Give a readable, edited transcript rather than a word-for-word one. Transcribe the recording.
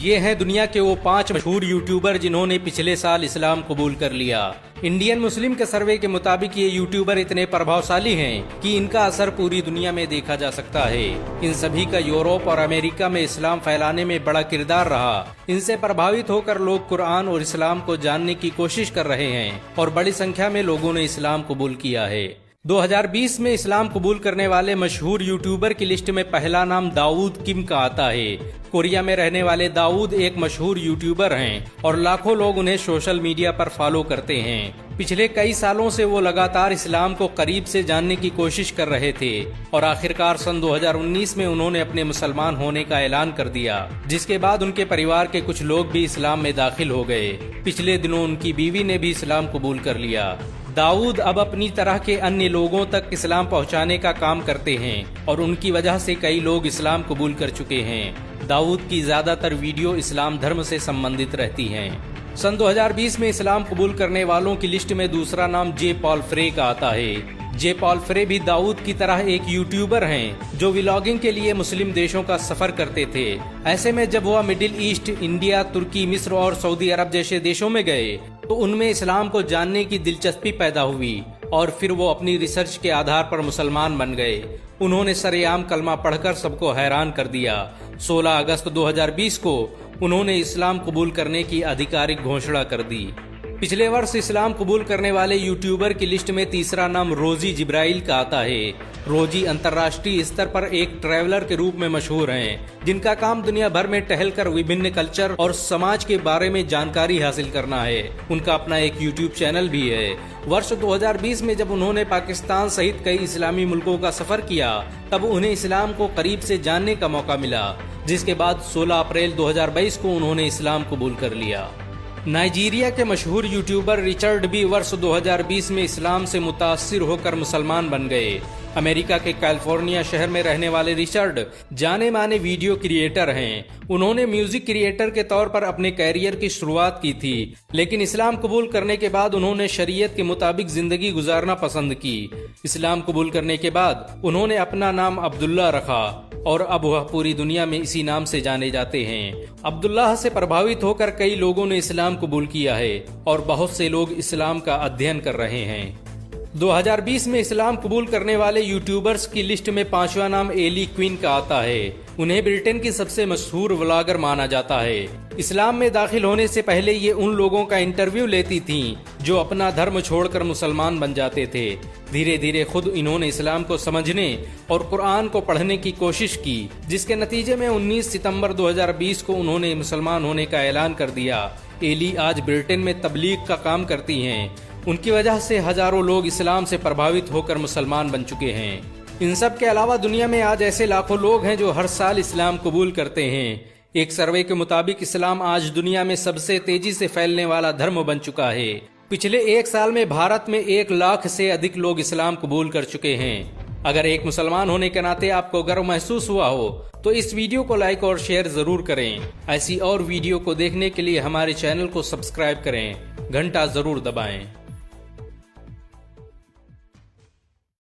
ये हैं दुनिया के वो 5 मशहूर यूट्यूबर जिन्होंने पिछले साल इस्लाम कबूल कर लिया। इंडियन मुस्लिम के सर्वे के मुताबिक ये यूट्यूबर इतने प्रभावशाली हैं कि इनका असर पूरी दुनिया में देखा जा सकता है। इन सभी का यूरोप और अमेरिका में इस्लाम फैलाने में बड़ा किरदार रहा। इनसे प्रभावित होकर लोग कुरान और इस्लाम को जानने की कोशिश कर रहे हैं और बड़ी संख्या में लोगों ने इस्लाम कबूल किया है। 2020 में इस्लाम कबूल करने वाले मशहूर यूट्यूबर की लिस्ट में पहला नाम दाऊद किम का आता है। कोरिया में रहने वाले दाऊद एक मशहूर यूट्यूबर हैं और लाखों लोग उन्हें सोशल मीडिया पर फॉलो करते हैं। पिछले कई सालों से वो लगातार इस्लाम को करीब से जानने की कोशिश कर रहे थे और आखिरकार सन 2019 में उन्होंने अपने मुसलमान होने का ऐलान कर दिया, जिसके बाद उनके परिवार के कुछ लोग भी इस्लाम में दाखिल हो गए। पिछले दिनों उनकी बीवी ने भी इस्लाम कबूल कर लिया। दाऊद अब अपनी तरह के अन्य लोगों तक इस्लाम पहुंचाने का काम करते हैं और उनकी वजह से कई लोग इस्लाम कबूल कर चुके हैं। दाऊद की ज्यादातर वीडियो इस्लाम धर्म से संबंधित रहती हैं। सन 2020 में इस्लाम कबूल करने वालों की लिस्ट में दूसरा नाम जे पॉल फ्रे का आता है। जे पॉल फ्रे भी दाऊद की तरह एक यूट्यूबर हैं जो व्लॉगिंग के लिए मुस्लिम देशों का सफर करते थे। ऐसे में जब वह मिडिल ईस्ट, इंडिया, तुर्की, मिस्र और सऊदी अरब जैसे देशों में गए तो उनमें इस्लाम को जानने की दिलचस्पी पैदा हुई और फिर वो अपनी रिसर्च के आधार पर मुसलमान बन गए। उन्होंने सरेआम कलमा पढ़कर सबको हैरान कर दिया। 16 अगस्त 2020 को उन्होंने इस्लाम कबूल करने की आधिकारिक घोषणा कर दी। पिछले वर्ष इस्लाम कबूल करने वाले यूट्यूबर की लिस्ट में तीसरा नाम रोजी जिब्राइल का आता है। रोजी अंतर्राष्ट्रीय स्तर पर एक ट्रैवलर के रूप में मशहूर हैं, जिनका काम दुनिया भर में टहलकर विभिन्न कल्चर और समाज के बारे में जानकारी हासिल करना है। उनका अपना एक यूट्यूब चैनल भी है। वर्ष 2020 में जब उन्होंने पाकिस्तान सहित कई इस्लामी मुल्कों का सफर किया तब उन्हें इस्लाम को करीब से जानने का मौका मिला, जिसके बाद 16 अप्रैल 2022 को उन्होंने इस्लाम कबूल कर लिया। नाइजीरिया के मशहूर यूट्यूबर रिचर्ड भी वर्ष 2020 में इस्लाम से मुतासिर होकर मुसलमान बन गए। अमेरिका के कैलिफोर्निया शहर में रहने वाले रिचर्ड जाने माने वीडियो क्रिएटर हैं। उन्होंने म्यूजिक क्रिएटर के तौर पर अपने कैरियर की शुरुआत की थी, लेकिन इस्लाम कबूल करने के बाद उन्होंने शरीयत के मुताबिक जिंदगी गुजारना पसंद की। इस्लाम कबूल करने के बाद उन्होंने अपना नाम अब्दुल्ला रखा और अब वह पूरी दुनिया में इसी नाम से जाने जाते हैं। अब्दुल्लाह से प्रभावित होकर कई लोगों ने इस्लाम कबूल किया है और बहुत से लोग इस्लाम का अध्ययन कर रहे हैं। 2020 में इस्लाम कबूल करने वाले यूट्यूबर्स की लिस्ट में 5वां नाम एली क्वीन का आता है। उन्हें ब्रिटेन की सबसे मशहूर व्लॉगर माना जाता है। इस्लाम में दाखिल होने से पहले ये उन लोगों का इंटरव्यू लेती थीं जो अपना धर्म छोड़कर मुसलमान बन जाते थे। धीरे धीरे खुद इन्होंने इस्लाम को समझने और कुरान को पढ़ने की कोशिश की, जिसके नतीजे में 19 सितंबर 2020 को उन्होंने मुसलमान होने का ऐलान कर दिया। एली आज ब्रिटेन में तबलीग का काम करती हैं। उनकी वजह से हजारों लोग इस्लाम से प्रभावित होकर मुसलमान बन चुके हैं। इन सब के अलावा दुनिया में आज ऐसे लाखों लोग हैं जो हर साल इस्लाम कबूल करते हैं। एक सर्वे के मुताबिक इस्लाम आज दुनिया में सबसे तेजी से फैलने वाला धर्म बन चुका है। पिछले एक साल में भारत में 1 लाख से अधिक लोग इस्लाम कबूल कर चुके हैं। अगर एक मुसलमान होने के नाते आपको गर्व महसूस हुआ हो तो इस वीडियो को लाइक और शेयर जरूर करें। ऐसी और वीडियो को देखने के लिए हमारे चैनल को सब्सक्राइब करें, घंटा जरूर दबाएं।